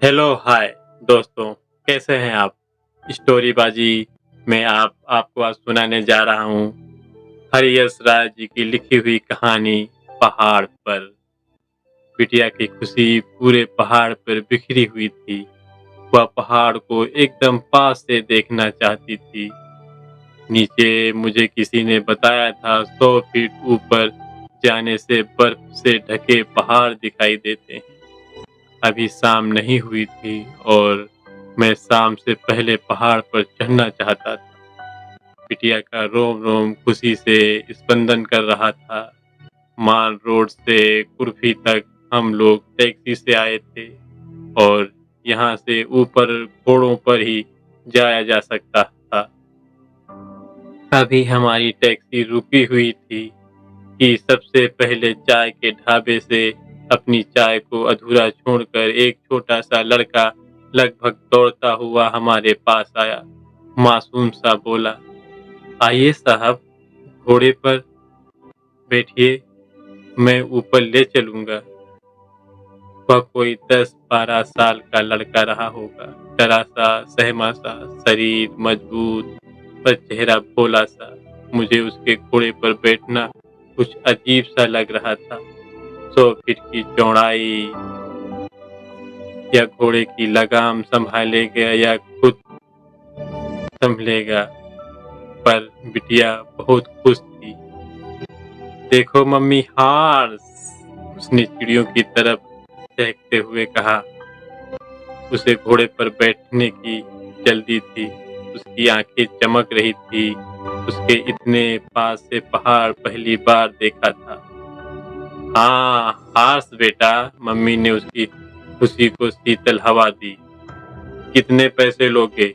Hello hi दोस्तों, कैसे हैं आप? स्टोरीबाजी में आपको आज सुनाने जा रहा हूँ हरियस राय जी की लिखी हुई कहानी पहाड़ पर। बिटिया की खुशी पूरे पहाड़ पर बिखरी हुई थी। वह पहाड़ को एकदम पास से देखना चाहती थी। नीचे मुझे किसी ने बताया था 100 फीट ऊपर जाने से बर्फ से ढके पहाड़ दिखाई देते हैं। अभी शाम नहीं हुई थी और मैं शाम से पहले पहाड़ पर चढ़ना चाहता था। बिटिया का रोम रोम खुशी से स्पंदन कर रहा था। मान रोड से कुर्फी तक हम लोग टैक्सी से आए थे और यहाँ से ऊपर घोड़ों पर ही जाया जा सकता था। अभी हमारी टैक्सी रुकी हुई थी कि सबसे पहले चाय के ढाबे से अपनी चाय को अधूरा छोड़कर एक छोटा सा लड़का लगभग दौड़ता हुआ हमारे पास आया। मासूम सा बोला, आइए साहब, घोड़े पर बैठिए, मैं ऊपर ले चलूंगा। वह कोई 10-12 साल का लड़का रहा होगा। डरा सा, सहमा सा, शरीर मजबूत पर चेहरा भोला सा। मुझे उसके घोड़े पर बैठना कुछ अजीब सा लग रहा था। 100 फीट की चौड़ाई या घोड़े की लगाम संभालेगा या खुद संभलेगा। पर बिटिया बहुत खुश थी। देखो मम्मी हार्स, उसने चिड़ियों की तरफ चहकते हुए कहा। उसे घोड़े पर बैठने की जल्दी थी। उसकी आंखें चमक रही थी। उसके इतने पास से पहाड़ पहली बार देखा था। हाँ हार्स बेटा, मम्मी ने उसकी खुशी को शीतल हवा दी। कितने पैसे लोगे?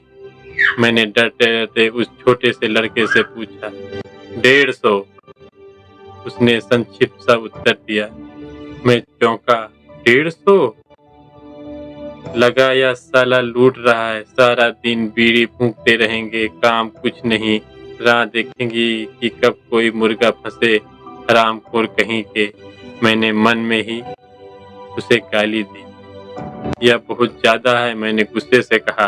मैंने डरते डरते उस छोटे से लड़के से पूछा। 150, उसने संक्षिप्त सा उत्तर दिया। मैं चौंका। 150? लगा या साला लूट रहा है। सारा दिन बीड़ी फूंकते रहेंगे, काम कुछ नहीं। राह देखेंगी कि कब कोई मुर्गा फंसे, हरामखोर कहीं के। मैंने मन में ही उसे गाली दी। यह बहुत ज्यादा है, मैंने गुस्से से कहा।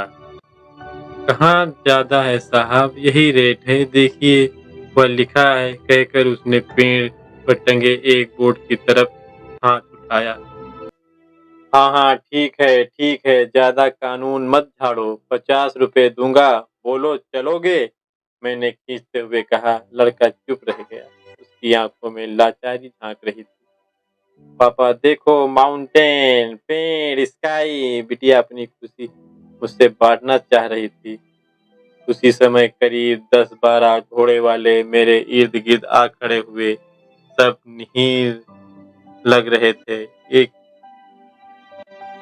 कहाँ ज्यादा है साहब, यही रेट है, देखिए वह लिखा है, कहकर उसने पेड़ पर टंगे एक बोर्ड की तरफ हाथ उठाया। हाँ हाँ ठीक है, ज्यादा कानून मत झाड़ो, 50 रुपए दूंगा, बोलो चलोगे? मैंने खींचते हुए कहा। लड़का चुप रह गया। उसकी आंखों में लाचारी झांक रही थी। पापा देखो, माउंटेन, पेड़, स्काई। बिटिया अपनी खुशी मुझसे बांटना चाह रही थी। उसी समय करीब 10-12 घोड़े वाले मेरे इर्द गिर्द आ खड़े हुए। सब निहीर लग रहे थे। एक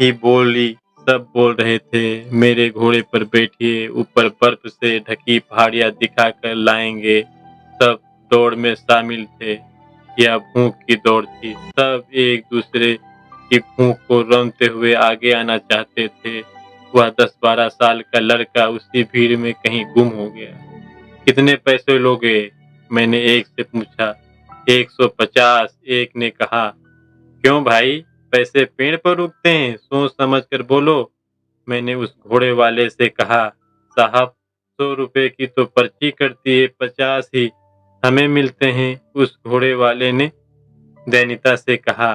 ही बोली सब बोल रहे थे, मेरे घोड़े पर बैठिए, ऊपर बर्फ से ढकी पहाड़ियां दिखाकर लाएंगे। सब दौड़ में शामिल थे। यह भूख की दौड़ थी। सब एक दूसरे की भूख को रौंदते हुए आगे आना चाहते थे। वह 10-12 साल का लड़का उसी भीड़ में कहीं गुम हो गया। कितने पैसे लोगे? मैंने एक से पूछा। 150, एक ने कहा। क्यों भाई, पैसे पेड़ पर उगते हैं? सोच समझ कर बोलो। मैंने उस घोड़े वाले से कहा। साहब, 100 रुपए की तो पर्ची कटती है, 50 ही हमें मिलते हैं। उस घोड़े वाले ने दयनीयता से कहा।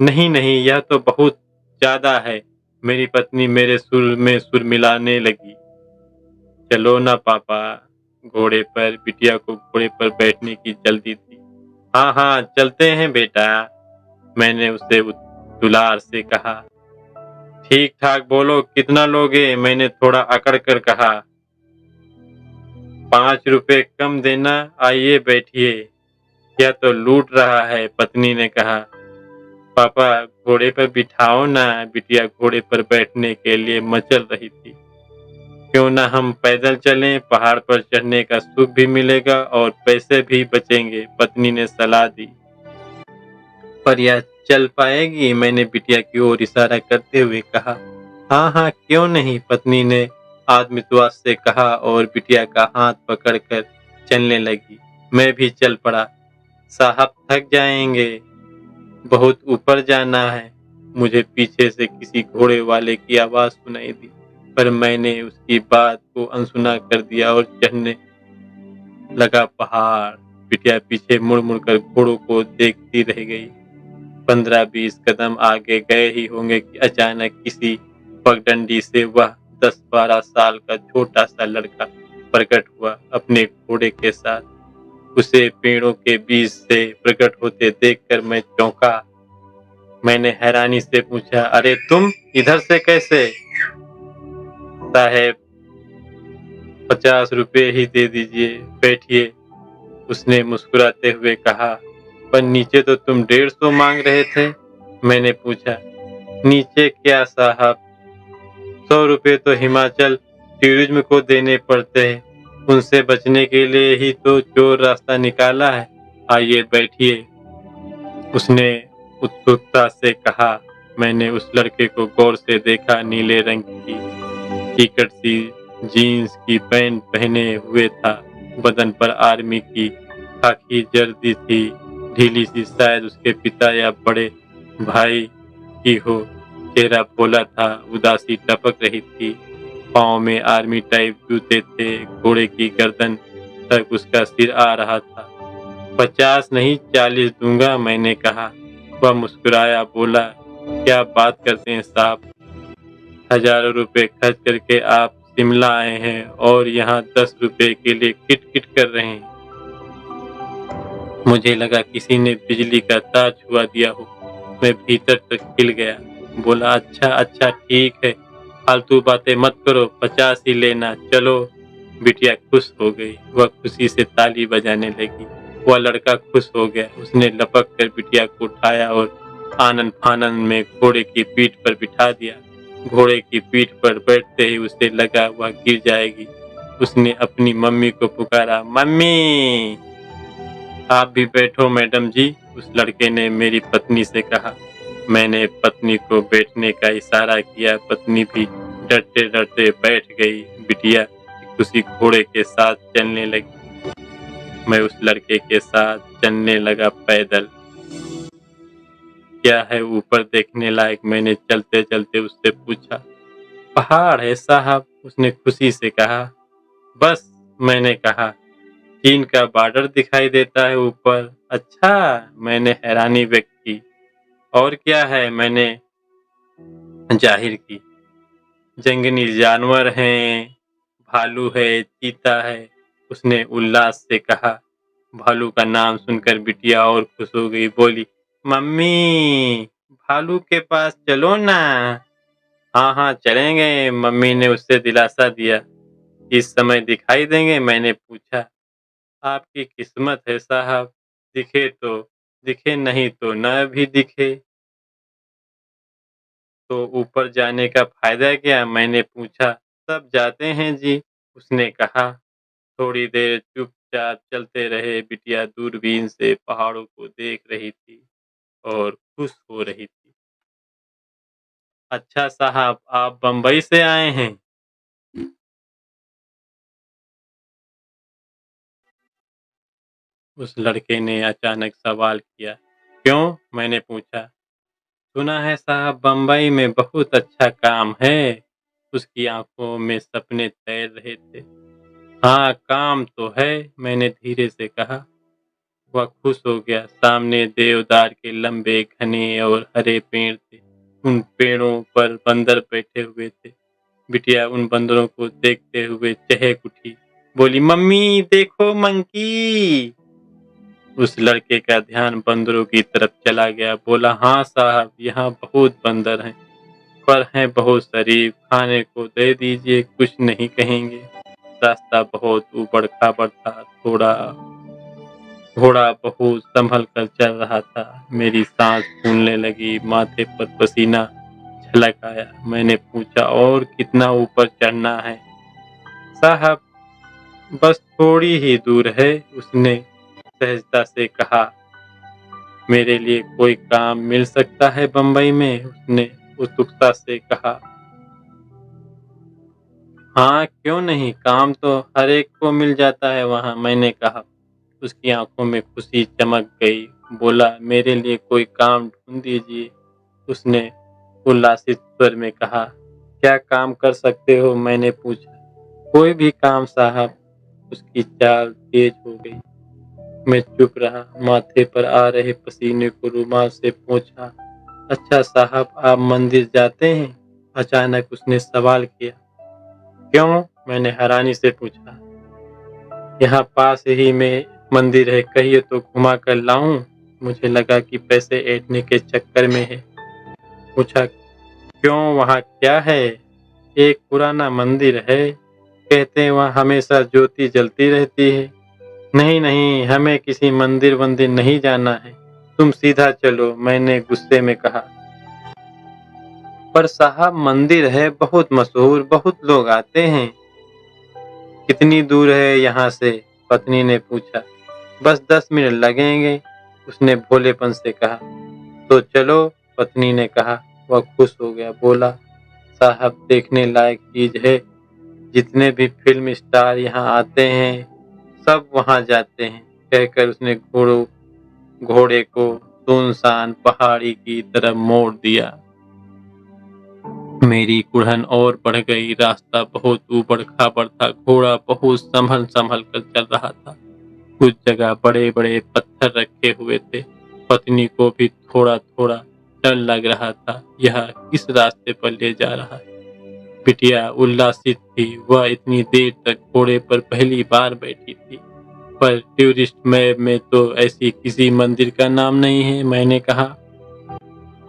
नहीं नहीं, यह तो बहुत ज्यादा है। मेरी पत्नी मेरे सुर में सुर मिलाने लगी। चलो ना पापा। घोड़े पर बिटिया को घोड़े पर बैठने की जल्दी थी। हाँ हाँ चलते हैं बेटा, मैंने उसे दुलार से कहा। ठीक ठाक बोलो, कितना लोगे? मैंने थोड़ा अकड़ कर कहा। 5 रुपए कम देना, आइए बैठिए। यह तो लूट रहा है, पत्नी ने कहा। पापा घोड़े पर बिठाओ ना। बिटिया घोड़े पर बैठने के लिए मचल रही थी। क्यों ना हम पैदल चलें, पहाड़ पर चढ़ने का सुख भी मिलेगा और पैसे भी बचेंगे, पत्नी ने सलाह दी। पर यह चल पाएगी? मैंने बिटिया की ओर इशारा करते हुए कहा। हाँ हाँ क्यों नहीं, पत्नी ने आत्मविश्वास से कहा और बिटिया का हाथ पकड़कर चलने लगी। मैं भी चल पड़ा। साहब थक जाएंगे, बहुत ऊपर जाना है। मुझे पीछे से किसी घोड़े वाले की आवाज सुनाई दी, पर मैंने उसकी बात को अनसुना कर दिया और चढ़ने लगा पहाड़। बिटिया पीछे मुड़ मुड़ कर घोड़ों को देखती रह गई। 15-20 कदम आगे गए ही होंगे कि अचानक किसी पगडंडी से वह 10-12 साल का छोटा सा लड़का प्रकट हुआ अपने घोड़े के साथ। उसे पेड़ों के बीच से प्रकट होते देखकर मैं चौंका। मैंने हैरानी से पूछा, अरे तुम इधर से कैसे? साहेब 50 रुपए ही दे दीजिए, बैठिए, उसने मुस्कुराते हुए कहा। पर नीचे तो तुम 150 मांग रहे थे। मैंने पूछा, नीचे क्या साहब, 100 रुपए तो हिमाचल टूरिज्म को देने पड़ते हैं, उनसे बचने के लिए ही तो चोर रास्ता निकाला है, आइए बैठिए, उसने उत्सुकता से कहा। मैंने उस लड़के को गौर से देखा। नीले रंग की चिकट सी जीन्स की पैंट पहने हुए था, बदन पर आर्मी की खाकी वर्दी थी, ढीली सी, शायद उसके पिता या बड़े भाई की हो। चेहरा भोला था, उदासी टपक रही थी, पाँव में आर्मी टाइप जूते थे, घोड़े की गर्दन तक उसका सिर आ रहा था। 50 नहीं 40 दूंगा, मैंने कहा। वह मुस्कुराया, बोला, क्या बात करते हैं साहब, हजारों रुपए खर्च करके आप शिमला आए हैं और यहाँ 10 रुपए के लिए किट किट कर रहे हैं। मुझे लगा किसी ने बिजली का तार छुआ दिया हो। मैं भीतर तक हिल गया। बोला, अच्छा अच्छा ठीक है, फालतू बातें मत करो, 50 ही लेना, चलो। बिटिया खुश हो गई, वह खुशी से ताली बजाने लगी। वह लड़का खुश हो गया, उसने लपक कर बिटिया को उठाया और आनंद फानंद में घोड़े की पीठ पर बिठा दिया। घोड़े की पीठ पर बैठते ही उसे लगा वह गिर जाएगी। उसने अपनी मम्मी को पुकारा, मम्मी आप भी बैठो मैडम जी, उस लड़के ने मेरी पत्नी से कहा। मैंने पत्नी को बैठने का इशारा किया। पत्नी भी डरते डरते बैठ गई। बिटिया खुशी घोड़े के साथ चलने लगी। मैं उस लड़के के साथ चलने लगा पैदल। क्या है ऊपर देखने लायक, मैंने चलते चलते उससे पूछा। पहाड़ है साहब, उसने खुशी से कहा। बस, मैंने कहा। चीन का बॉर्डर दिखाई देता है ऊपर। अच्छा, मैंने हैरानी व्यक्त की। और क्या है, मैंने जाहिर की। जंगली जानवर हैं, भालू है, चीता है, उसने उल्लास से कहा। भालू का नाम सुनकर बिटिया और खुश हो गई, बोली, मम्मी भालू के पास चलो ना। हाँ हाँ चलेंगे, मम्मी ने उससे दिलासा दिया। इस समय दिखाई देंगे, मैंने पूछा। आपकी किस्मत है साहब, दिखे तो दिखे, नहीं तो न भी दिखे। तो ऊपर जाने का फायदा क्या, मैंने पूछा। सब जाते हैं जी, उसने कहा। थोड़ी देर चुपचाप चलते रहे। बिटिया दूरबीन से पहाड़ों को देख रही थी और खुश हो रही थी। अच्छा साहब, आप बम्बई से आए हैं? उस लड़के ने अचानक सवाल किया। क्यों, मैंने पूछा। सुना है साहब बम्बई में बहुत अच्छा काम है। उसकी आंखों में सपने तैर रहे थे। हाँ काम तो है, मैंने धीरे से कहा। वह खुश हो गया। सामने देवदार के लंबे घने और हरे पेड़ थे। उन पेड़ों पर बंदर बैठे हुए थे। बिटिया उन बंदरों को देखते हुए चहक उठी, बोली, मम्मी देखो मंकी। उस लड़के का ध्यान बंदरों की तरफ चला गया। बोला, हाँ साहब, यहाँ बहुत बंदर हैं, पर हैं बहुत शरीफ, खाने को दे दीजिए, कुछ नहीं कहेंगे। रास्ता बहुत ऊबड़ खाबड़ था, थोड़ा घोड़ा बहुत संभल कर चल रहा था। मेरी सांस फूलने लगी, माथे पर पसीना छलक आया। मैंने पूछा, और कितना ऊपर चढ़ना है? साहब बस थोड़ी ही दूर है, उसने सहजता से कहा। मेरे लिए कोई काम मिल सकता है बम्बई में? उसने उत्सुकता से कहा। हाँ क्यों नहीं, काम तो हर एक को मिल जाता है वहाँ, मैंने कहा। उसकी आंखों में खुशी चमक गई। बोला, मेरे लिए कोई काम ढूंढ दीजिए। उसने उल्लासित स्वर में कहा। क्या काम कर सकते हो? मैंने पूछा। कोई भी काम साहब। उसकी चाल तेज हो गई। मैं चुप रहा, माथे पर आ रहे पसीने को रुमाल से पोंछा। अच्छा साहब, आप मंदिर जाते हैं? अचानक उसने सवाल किया। क्यों? मैंने हैरानी से पूछा। यहाँ पास ही में मंदिर है, कहिए तो घुमा कर लाऊं? मुझे लगा कि पैसे ऐंठने के चक्कर में है। पूछा, क्यों, वहाँ क्या है? एक पुराना मंदिर है, कहते हैं वहाँ हमेशा ज्योति जलती रहती है। नहीं नहीं, हमें किसी मंदिर वंदिर नहीं जाना है, तुम सीधा चलो, मैंने गुस्से में कहा। पर साहब, मंदिर है बहुत मशहूर, बहुत लोग आते हैं। कितनी दूर है यहाँ से? पत्नी ने पूछा। बस 10 मिनट लगेंगे, उसने भोलेपन से कहा। तो चलो, पत्नी ने कहा। वह खुश हो गया, बोला, साहब देखने लायक चीज है। जितने भी फिल्म स्टार यहाँ आते हैं सब वहाँ जाते हैं। कहकर उसने घोड़े को सुनसान पहाड़ी की तरफ मोड़ दिया। मेरी कुड़हन और बढ़ गई। रास्ता बहुत ऊबड़ खाबड़ था। घोड़ा बहुत संभल संभल कर चल रहा था। कुछ जगह बड़े बड़े पत्थर रखे हुए थे। पत्नी को भी थोड़ा थोड़ा डर लग रहा था, यह किस रास्ते पर ले जा रहा है। बिटिया उल्लासित थी। वह इतनी देर तक घोड़े पर पहली बार बैठी थी। पर टूरिस्ट मैप में तो ऐसी किसी मंदिर का नाम नहीं है, मैंने कहा।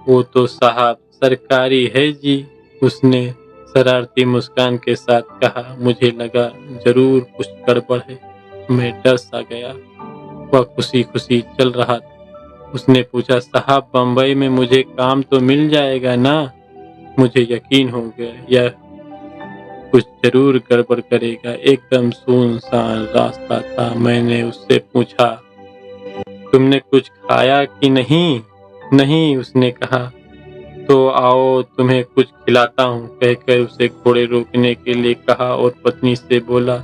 वो तो साहब सरकारी है जी, उसने शरारती मुस्कान के साथ कहा। मुझे लगा जरूर कुछ गड़बड़ है। मैं डर सा गया। वह खुशी खुशी चल रहा था। उसने पूछा, साहब बम्बई में मुझे काम तो मिल जाएगा ना? मुझे यकीन हो गया यह कुछ जरूर गड़बड़ करेगा। एकदम सुनसान रास्ता था। मैंने उससे पूछा, तुमने कुछ खाया कि नहीं? नहीं, उसने कहा। तो आओ तुम्हें कुछ खिलाता हूँ, कहकर उसे घोड़े रोकने के लिए कहा और पत्नी से बोला,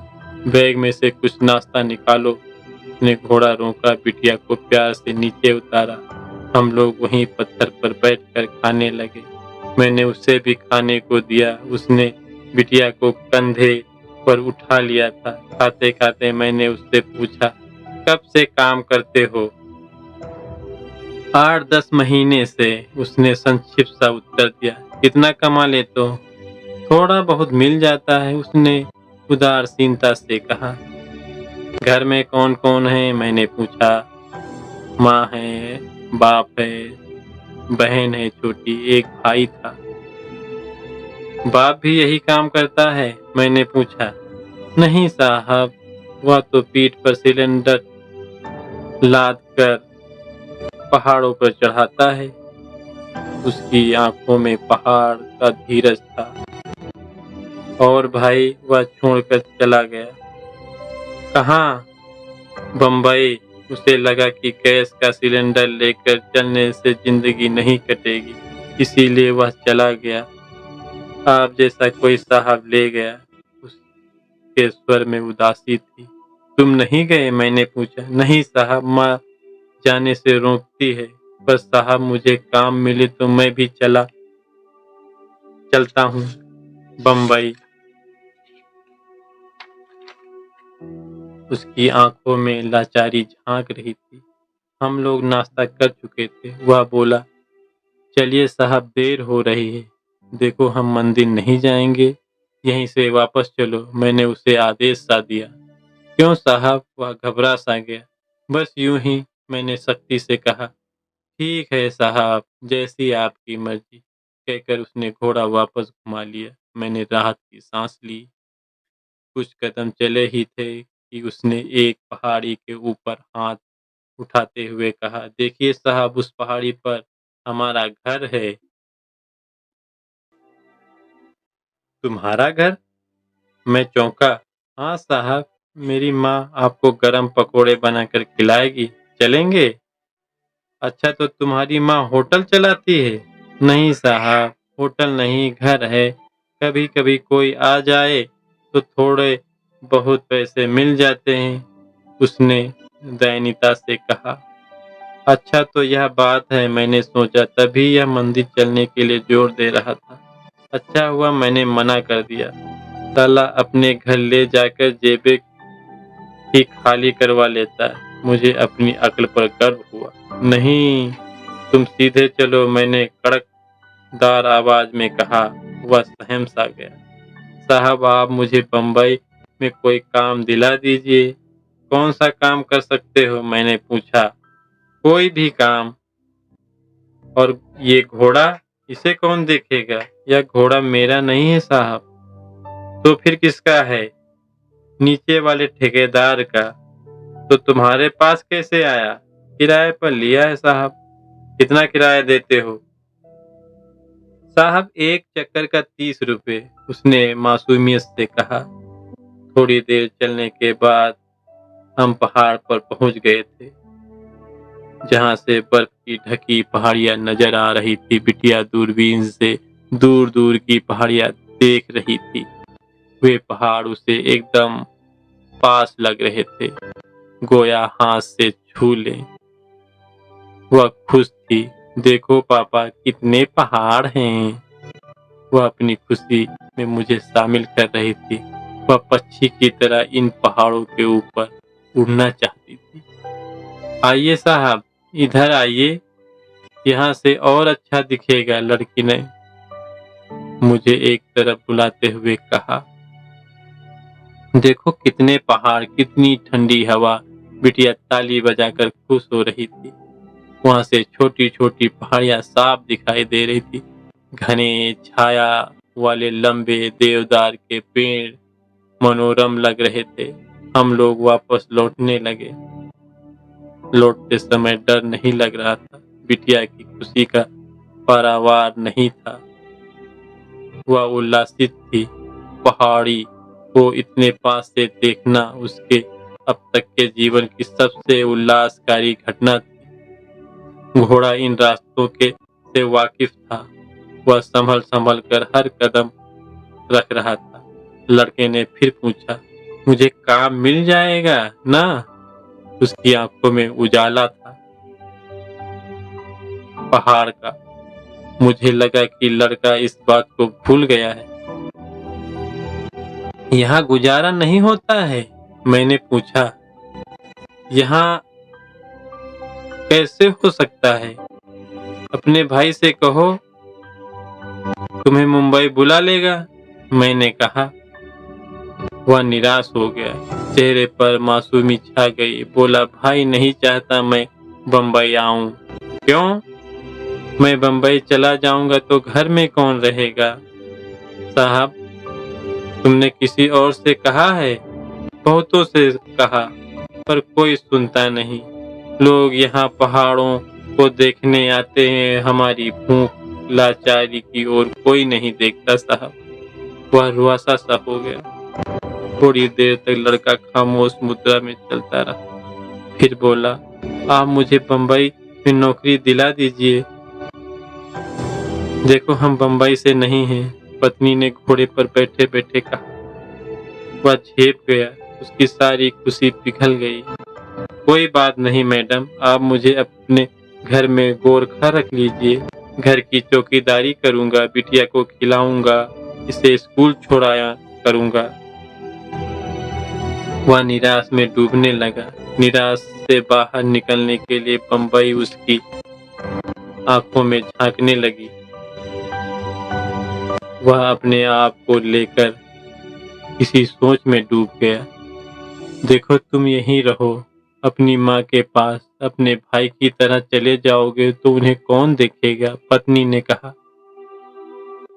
बैग में से कुछ नाश्ता निकालो। उसने घोड़ा रोका, बिटिया को प्यार से नीचे उतारा। हम लोग वहीं पत्थर पर बैठकर खाने लगे। मैंने उसे भी खाने को दिया। उसने बिटिया को कंधे पर उठा लिया था। खाते खाते मैंने उससे पूछा, कब से काम करते हो? 8-10 महीने से, उसने संक्षिप्त सा उत्तर दिया। कितना कमा लेते हो? थोड़ा बहुत मिल जाता है, उसने उदासीनता से कहा। घर में कौन कौन है? मैंने पूछा। माँ है, बाप है, बहन है छोटी, एक भाई था। बाप भी यही काम करता है? मैंने पूछा। नहीं साहब, वह तो पीठ पर सिलेंडर लाद कर पहाड़ों पर चढ़ाता है। उसकी आंखों में पहाड़ का धीरज था। और भाई? वह छोड़कर चला गया। कहाँ? बम्बई। उसे लगा कि गैस का सिलेंडर लेकर चलने से जिंदगी नहीं कटेगी, इसीलिए वह चला गया। आप जैसा कोई साहब ले गया। उसके स्वर में उदासी थी। तुम नहीं गए? मैंने पूछा। नहीं साहब, माँ जाने से रोकती है। पर साहब मुझे काम मिले तो मैं भी चलता हूँ बम्बई। उसकी आंखों में लाचारी झांक रही थी। हम लोग नाश्ता कर चुके थे। वह बोला, चलिए साहब देर हो रही है। देखो हम मंदिर नहीं जाएंगे, यहीं से वापस चलो। मैंने उसे आदेश सा दिया। क्यों साहब? वह घबरा सा गया। बस यूं ही, मैंने सख्ती से कहा। ठीक है साहब, जैसी आपकी मर्जी, कहकर उसने घोड़ा वापस घुमा लिया। मैंने राहत की सांस ली। कुछ कदम चले ही थे कि उसने एक पहाड़ी के ऊपर हाथ उठाते हुए कहा, देखिए साहब, उस पहाड़ी पर हमारा घर है। तुम्हारा घर? मैं चौंका। हाँ साहब, मेरी माँ आपको गरम पकोड़े बनाकर खिलाएगी, चलेंगे? अच्छा, तो तुम्हारी माँ होटल चलाती है? नहीं साहब, होटल नहीं, घर है। कभी कभी कोई आ जाए तो थोड़े बहुत पैसे मिल जाते हैं, उसने दयनीयता से कहा। अच्छा तो यह बात है, मैंने सोचा, तभी यह मंदिर चलने के लिए जोर दे रहा था। अच्छा हुआ मैंने मना कर दिया। साला अपने घर ले जाकर जेबें ही खाली करवा लेता है। मुझे अपनी अक्ल पर गर्व हुआ। नहीं, तुम सीधे चलो, मैंने कड़कदार आवाज में कहा। वह सहम सा गया। साहब आप मुझे बम्बई में कोई काम दिला दीजिए। कौन सा काम कर सकते हो? मैंने पूछा। कोई भी काम। और ये घोड़ा, इसे कौन देखेगा? यह घोड़ा मेरा नहीं है साहब। तो फिर किसका है? नीचे वाले ठेकेदार का। तो तुम्हारे पास कैसे आया? किराए पर लिया है साहब। कितना किराया देते हो? साहब एक चक्कर का 30 रुपए, उसने मासूमियत से कहा। थोड़ी देर चलने के बाद हम पहाड़ पर पहुंच गए थे, जहां से बर्फ की ढकी पहाड़ियां नजर आ रही थी। बिटिया दूरबीन से दूर दूर की पहाड़ियां देख रही थी। वे पहाड़ उसे एकदम पास लग रहे थे, गोया हाथ से छू लें। वह खुश थी। देखो पापा, कितने पहाड़ हैं। वह अपनी खुशी में मुझे शामिल कर रही थी। वह पक्षी की तरह इन पहाड़ों के ऊपर उड़ना चाहती थी। आइए साहब, इधर आइए, यहाँ से और अच्छा दिखेगा, लड़की ने मुझे एक तरफ बुलाते हुए कहा। देखो कितने पहाड़, कितनी ठंडी हवा। बिटिया ताली बजाकर खुश हो रही थी। वहां से छोटी छोटी पहाड़ियां साफ दिखाई दे रही थी। घने छाया वाले लंबे देवदार के पेड़ मनोरम लग रहे थे। हम लोग वापस लौटने लगे। लौटते समय डर नहीं लग रहा था। बिटिया की खुशी का पारावार नहीं था। वह उल्लासित थी। पहाड़ी को इतने पास से देखना उसके अब तक के जीवन की सबसे उल्लासकारी घटना थी। घोड़ा इन रास्तों के से वाकिफ था। वह संभल संभल कर हर कदम रख रहा था। लड़के ने फिर पूछा, मुझे काम मिल जाएगा ना? उसकी आंखों में उजाला था पहाड़ का। मुझे लगा कि लड़का इस बात को भूल गया है। यहाँ गुजारा नहीं होता है? मैंने पूछा। यहाँ कैसे हो सकता है? अपने भाई से कहो, तुम्हें मुंबई बुला लेगा। मैंने कहा। वह निराश हो गया। चेहरे पर मासूमी छा गई। बोला, भाई नहीं चाहता मैं बम्बई आऊं। क्यों? मैं बम्बई चला जाऊंगा तो घर में कौन रहेगा? साहब, तुमने किसी और से कहा है? बहुतों से कहा, पर कोई सुनता नहीं। लोग यहाँ पहाड़ों को देखने आते हैं, हमारी भूख लाचारी की ओर कोई नहीं देखता साहब। वह रुआसा सा हो गया। थोड़ी देर तक लड़का खामोश मुद्रा में चलता रहा। फिर बोला, आप मुझे बम्बई में नौकरी दिला दीजिए। देखो हम बम्बई से नहीं हैं, पत्नी ने घोड़े पर बैठे बैठे कहा। वह झेप गया। उसकी सारी खुशी पिघल गई। कोई बात नहीं मैडम, आप मुझे अपने घर में गोरखा रख लीजिए। घर की चौकीदारी करूंगा, बिटिया को खिलाऊंगा, इसे स्कूल छोड़ाया करूंगा। वह निराश में डूबने लगा। निराश से बाहर निकलने के लिए बम्बई उसकी आंखों में झांकने लगी। वह अपने आप को लेकर किसी सोच में डूब गया। देखो तुम यहीं रहो, अपनी माँ के पास। अपने भाई की तरह चले जाओगे तो उन्हें कौन देखेगा? पत्नी ने कहा।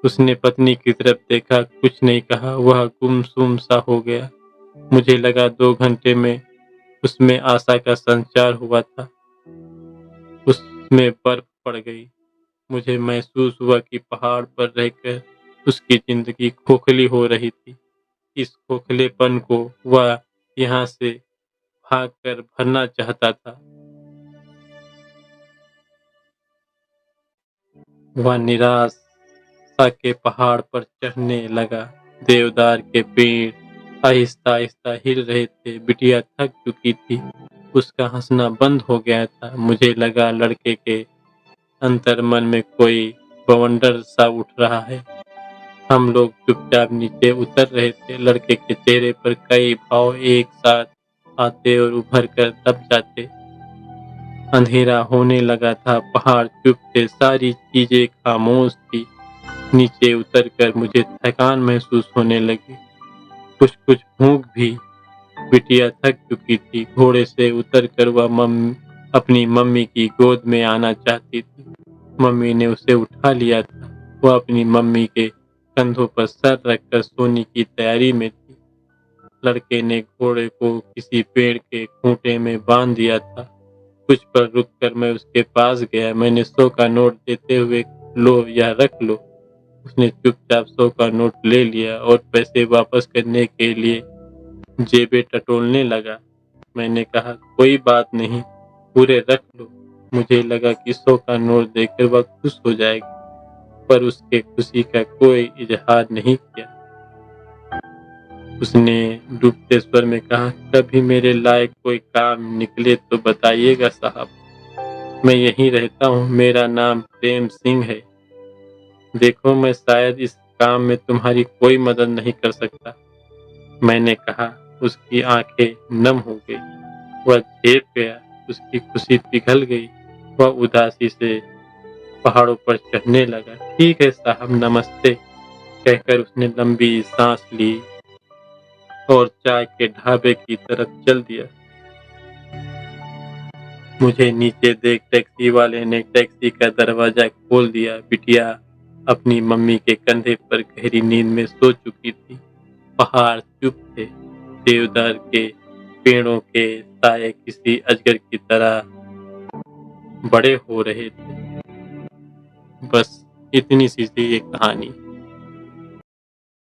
उसने पत्नी की तरफ देखा, कुछ नहीं कहा। वह गुमसुम सा हो गया। मुझे लगा 2 घंटे में उसमें आशा का संचार हुआ था। उसमें बर्फ पड़ गई। मुझे महसूस हुआ कि पहाड़ पर रहकर उसकी जिंदगी खोखली हो रही थी। इस खोखलेपन को वह यहाँ से भागकर भरना चाहता था। वह निराशा के पहाड़ पर चढ़ने लगा। देवदार के पेड़ आहिस्ता आहिस्ता हिल रहे थे। बिटिया थक चुकी थी। उसका हंसना बंद हो गया था। मुझे लगा लड़के के अंतर्मन में कोई बवंडर सा उठ रहा है। हम लोग चुपचाप नीचे उतर रहे थे। लड़के के चेहरे पर कई भाव एक साथ आते और उभर कर दब जाते। अंधेरा होने लगा था, पहाड़ चुप थे, सारी चीजें खामोश थी। नीचे उतरकर मुझे थकान महसूस होने लगी, कुछ कुछ भूख भी। बिटिया थक चुकी थी। घोड़े से उतरकर वह अपनी मम्मी की गोद में आना चाहती थी। मम्मी ने उसे उठा लिया था। वह अपनी मम्मी के कंधों पर सर रखकर सोने की तैयारी में थी। लड़के ने घोड़े को किसी पेड़ के खूंटे में बांध दिया था। कुछ पर रुककर मैं उसके पास गया। मैंने 100 का नोट देते हुए, लो यह रख लो। उसने चुपचाप 100 का नोट ले लिया और पैसे वापस करने के लिए जेबें टटोलने लगा। मैंने कहा, कोई बात नहीं, पूरे रख लो। मुझे लगा कि 100 का नोट देकर वह खुश हो जाएगी, पर उसके खुशी का कोई इजहार नहीं किया। उसने डूबते स्वर में कहा, कभी मेरे लायक कोई काम निकले तो बताइएगा साहब। मैं यहीं रहता हूँ, मेरा नाम प्रेम सिंह है। देखो, मैं शायद इस काम में तुम्हारी कोई मदद नहीं कर सकता, मैंने कहा। उसकी आंखें नम हो गई। वह झेप गया। उसकी खुशी पिघल गई। वह उदासी से पहाड़ों पर चढ़ने लगा। ठीक है साहब, नमस्ते, कहकर उसने लंबी सांस ली और चाय के ढाबे की तरफ चल दिया। मुझे नीचे देख टैक्सी वाले ने टैक्सी का दरवाजा खोल दिया। बिटिया अपनी मम्मी के कंधे पर गहरी नींद में सो चुकी थी। पहाड़ चुप थे। देवदार के पेड़ों के साए किसी अजगर की तरह बड़े हो रहे थे। बस इतनी सी थी ये कहानी।